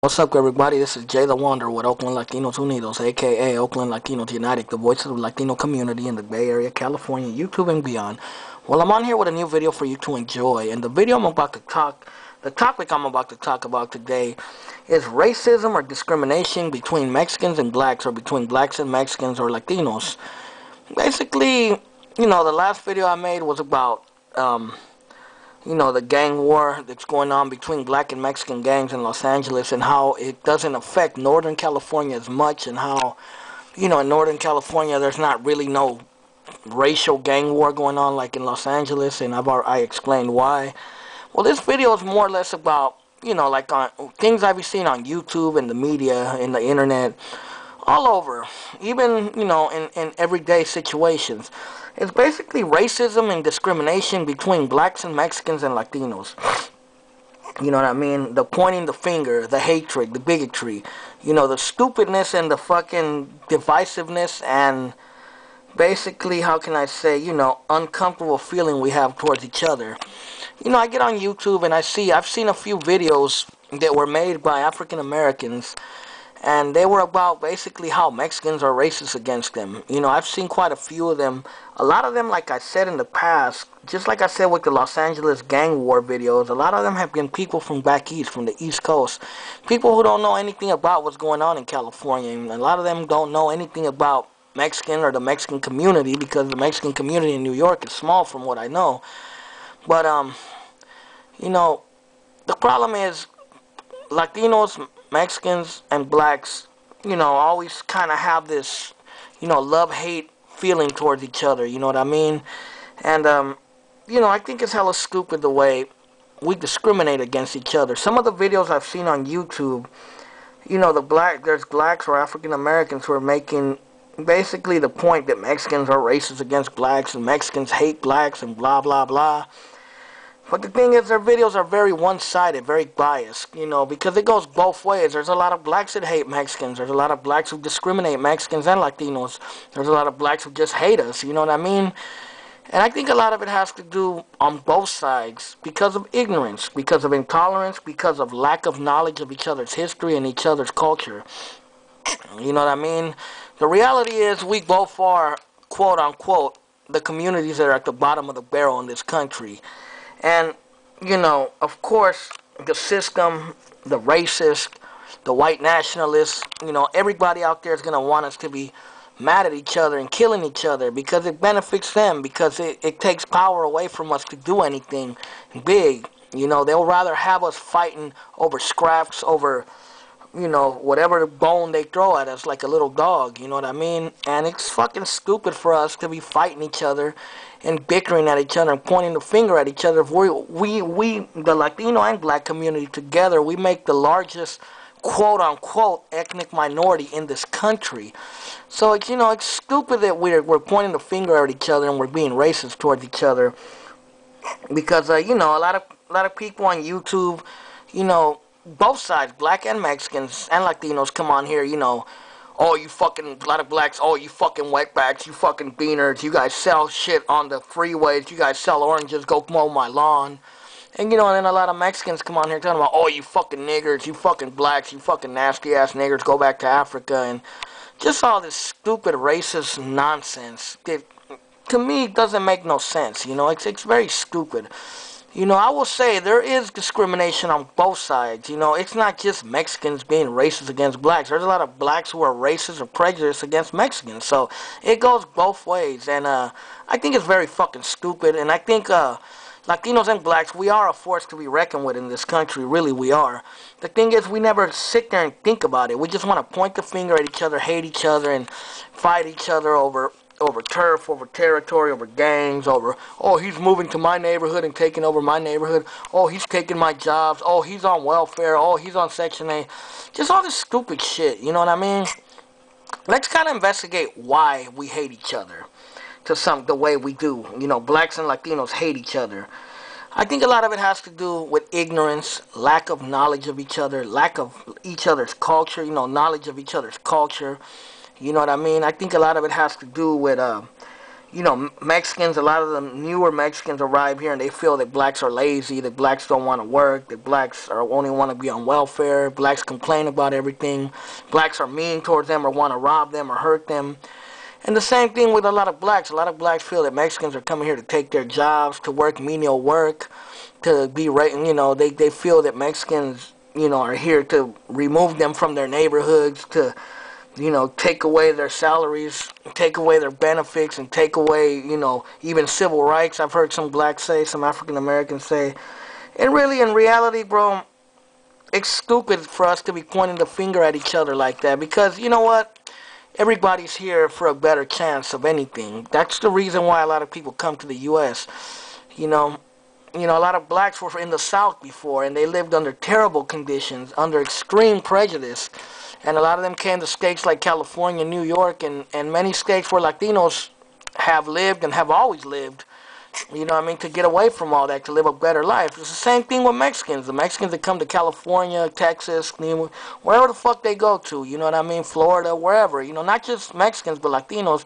What's up, everybody? This is Jay the Wonder with Oakland Latinos Unidos, aka Oakland Latinos United, the voice of the Latino community in the Bay Area, California, YouTube, and beyond. Well, I'm on here with a new video for you to enjoy, and the topic I'm about to talk about today is racism or discrimination between Mexicans and blacks, or between blacks and Mexicans or Latinos. Basically, the last video I made was about, the gang war that's going on between black and Mexican gangs in Los Angeles, and how it doesn't affect Northern California as much, and how, in Northern California there's not really no racial gang war going on like in Los Angeles, and I explained why. Well, this video is more or less about, like on things I've seen on YouTube and the media and the internet, all over, even, in everyday situations. It's basically racism and discrimination between blacks and Mexicans and Latinos. You know what I mean? The pointing the finger, the hatred, the bigotry, the stupidness and the fucking divisiveness, and basically, how can I say, uncomfortable feeling we have towards each other. I get on YouTube and I've seen a few videos that were made by African Americans, and they were about basically how Mexicans are racist against them. I've seen quite a few of them. A lot of them, like I said in the past, just like I said with the Los Angeles gang war videos, a lot of them have been people from back east, from the East Coast. People who don't know anything about what's going on in California. And a lot of them don't know anything about Mexican or the Mexican community, because the Mexican community in New York is small from what I know. But, the problem is Latinos, Mexicans, and blacks, always kind of have this, love-hate feeling towards each other, you know what I mean? And, I think it's hella stupid the way we discriminate against each other. Some of the videos I've seen on YouTube, there's blacks or African Americans who are making basically the point that Mexicans are racist against blacks and Mexicans hate blacks and blah, blah, blah. But the thing is, their videos are very one-sided, very biased, because it goes both ways. There's a lot of blacks that hate Mexicans. There's a lot of blacks who discriminate Mexicans and Latinos. There's a lot of blacks who just hate us, you know what I mean? And I think a lot of it has to do on both sides because of ignorance, because of intolerance, because of lack of knowledge of each other's history and each other's culture. You know what I mean? The reality is we both are, quote-unquote, the communities that are at the bottom of the barrel in this country. And, of course, the system, the racist, the white nationalists, everybody out there is going to want us to be mad at each other and killing each other because it benefits them, because it takes power away from us to do anything big. They'll rather have us fighting over scraps, over, whatever bone they throw at us like a little dog, you know what I mean? And it's fucking stupid for us to be fighting each other and bickering at each other and pointing the finger at each other. If we the Latino and black community together, we make the largest quote-unquote ethnic minority in this country. So it's, it's stupid that we're pointing the finger at each other and we're being racist towards each other, because a lot of people on YouTube, both sides, black and Mexicans and Latinos, come on here, oh, you fucking, a lot of blacks, oh, you fucking wetbacks, you fucking beaners, you guys sell shit on the freeways, you guys sell oranges, go mow my lawn. And, and then a lot of Mexicans come on here talking about, oh, you fucking niggers, you fucking blacks, you fucking nasty-ass niggers, go back to Africa, and just all this stupid racist nonsense that, to me, doesn't make no sense, it's very stupid. I will say there is discrimination on both sides. It's not just Mexicans being racist against blacks. There's a lot of blacks who are racist or prejudiced against Mexicans. So it goes both ways. And I think it's very fucking stupid. And I think Latinos and blacks, we are a force to be reckoned with in this country. Really, we are. The thing is, we never sit there and think about it. We just want to point the finger at each other, hate each other, and fight each other over turf, over territory, over gangs, over, oh, he's moving to my neighborhood and taking over my neighborhood, oh, he's taking my jobs, oh, he's on welfare, oh, he's on Section 8, just all this stupid shit, you know what I mean? Let's kind of investigate why we hate each other the way we do. Blacks and Latinos hate each other. I think a lot of it has to do with ignorance, lack of knowledge of each other, lack of each other's culture, knowledge of each other's culture. You know what I mean? I think a lot of it has to do with, Mexicans, a lot of the newer Mexicans arrive here and they feel that blacks are lazy, that blacks don't want to work, that blacks are only want to be on welfare, blacks complain about everything, blacks are mean towards them or want to rob them or hurt them. And the same thing with a lot of blacks. A lot of blacks feel that Mexicans are coming here to take their jobs, to work menial work, to be, they feel that Mexicans, are here to remove them from their neighborhoods, to take away their salaries, take away their benefits, and take away, even civil rights. I've heard some blacks say, some African Americans say. And really, in reality, bro, it's stupid for us to be pointing the finger at each other like that, because you know what? Everybody's here for a better chance of anything. That's the reason why a lot of people come to the U.S. A lot of blacks were in the South before, and they lived under terrible conditions, under extreme prejudice. And a lot of them came to states like California, New York, and many states where Latinos have lived and have always lived, to get away from all that, to live a better life. It's the same thing with Mexicans. The Mexicans that come to California, Texas, wherever the fuck they go to, Florida, wherever, not just Mexicans, but Latinos,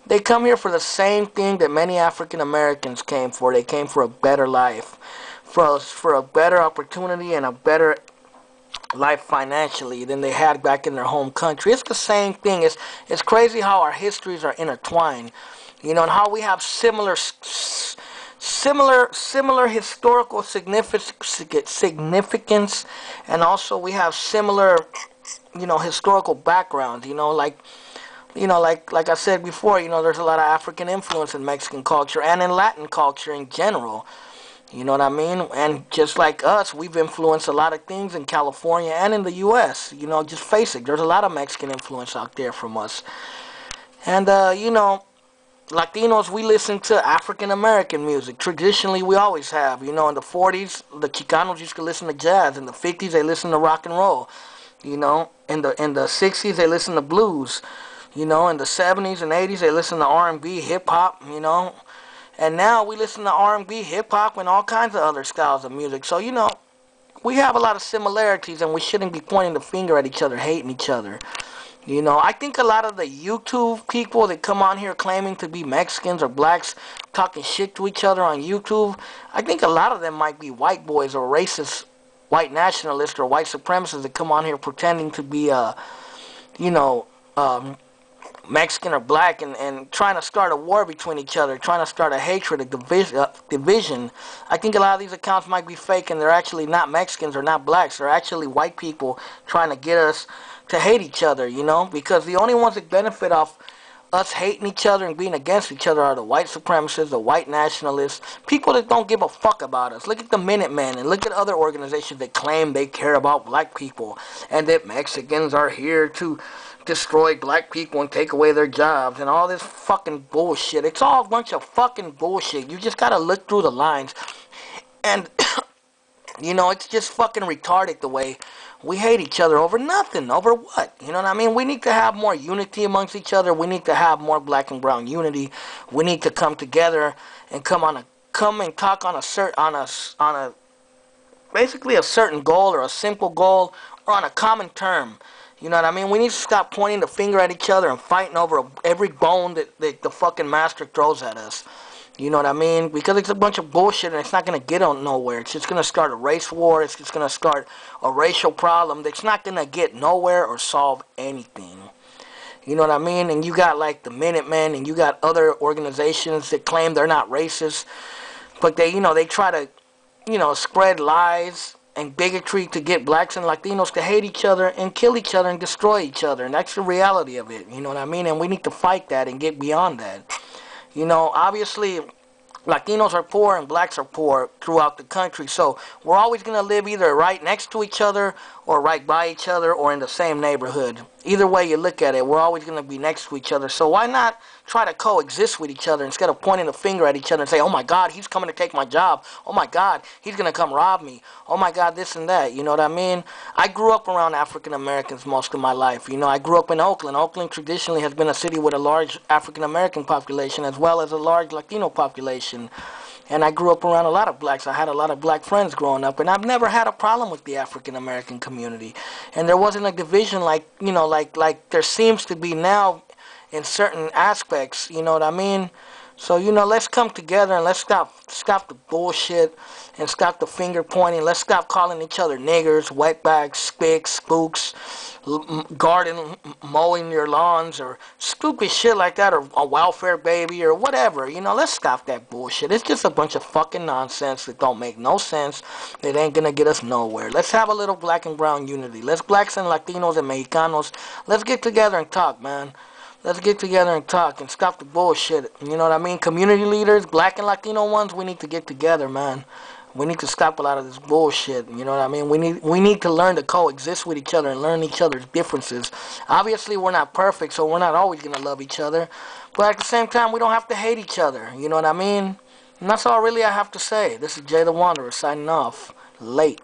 they come here for the same thing that many African Americans came for. They came for a better life, for a better opportunity and a better life financially than they had back in their home country. It's the same thing. It's crazy how our histories are intertwined, and how we have similar historical significance, and also we have similar, historical backgrounds. Like I said before, there's a lot of African influence in Mexican culture and in Latin culture in general. You know what I mean? And just like us, we've influenced a lot of things in California and in the U.S. Just face it. There's a lot of Mexican influence out there from us. And, Latinos, we listen to African-American music. Traditionally, we always have. In the 40s, the Chicanos used to listen to jazz. In the 50s, they listened to rock and roll. In the 60s, they listened to blues. In the 70s and 80s, they listened to R&B, hip-hop, And now we listen to R&B, hip-hop, and all kinds of other styles of music. So, we have a lot of similarities, and we shouldn't be pointing the finger at each other, hating each other. I think a lot of the YouTube people that come on here claiming to be Mexicans or blacks, talking shit to each other on YouTube, I think a lot of them might be white boys or racist white nationalists or white supremacists that come on here pretending to be, Mexican or black, and trying to start a war between each other, trying to start a hatred, a division. I think a lot of these accounts might be fake, and they're actually not Mexicans or not blacks. They're actually white people trying to get us to hate each other, because the only ones that benefit off us hating each other and being against each other are the white supremacists, the white nationalists, people that don't give a fuck about us. Look at the Minutemen and look at other organizations that claim they care about black people and that Mexicans are here to destroy black people and take away their jobs and all this fucking bullshit. It's all a bunch of fucking bullshit. You just gotta look through the lines. And, it's just fucking retarded the way we hate each other over nothing. Over what? You know what I mean? We need to have more unity amongst each other. We need to have more black and brown unity. We need to come together and come and talk on basically a certain goal or a simple goal or on a common term. You know what I mean? We need to stop pointing the finger at each other and fighting over every bone that the fucking master throws at us. You know what I mean? Because it's a bunch of bullshit and it's not going to get on nowhere. It's just going to start a race war. It's just going to start a racial problem that's not going to get nowhere or solve anything. You know what I mean? And you got like the Minutemen and you got other organizations that claim they're not racist. But they try to, spread lies and bigotry to get blacks and Latinos to hate each other and kill each other and destroy each other. And that's the reality of it. You know what I mean? And we need to fight that and get beyond that. Obviously, Latinos are poor and blacks are poor throughout the country. So we're always going to live either right next to each other or right by each other or in the same neighborhood. Either way you look at it, we're always going to be next to each other. So why not try to coexist with each other instead of pointing the finger at each other and say, oh my God, he's coming to take my job. Oh my God, he's going to come rob me. Oh my God, this and that. You know what I mean? I grew up around African Americans most of my life. I grew up in Oakland. Oakland traditionally has been a city with a large African American population as well as a large Latino population. And I grew up around a lot of blacks. I had a lot of black friends growing up, and I've never had a problem with the African American community. And there wasn't a division like there seems to be now in certain aspects, you know what I mean? So, you know, let's come together and let's stop the bullshit and stop the finger pointing. Let's stop calling each other niggers, wetbacks, spicks, spooks, garden mowing your lawns, or stupid shit like that, or a welfare baby, or whatever. You know, let's stop that bullshit. It's just a bunch of fucking nonsense that don't make no sense. It ain't gonna get us nowhere. Let's have a little black and brown unity. Let's blacks and Latinos and Mexicanos, let's get together and talk, man. Let's get together and talk and stop the bullshit. You know what I mean? Community leaders, black and Latino ones, we need to get together, man. We need to stop a lot of this bullshit. You know what I mean? We need to learn to coexist with each other and learn each other's differences. Obviously, we're not perfect, so we're not always going to love each other. But at the same time, we don't have to hate each other. You know what I mean? And that's all really I have to say. This is Jay the Wanderer signing off. Late.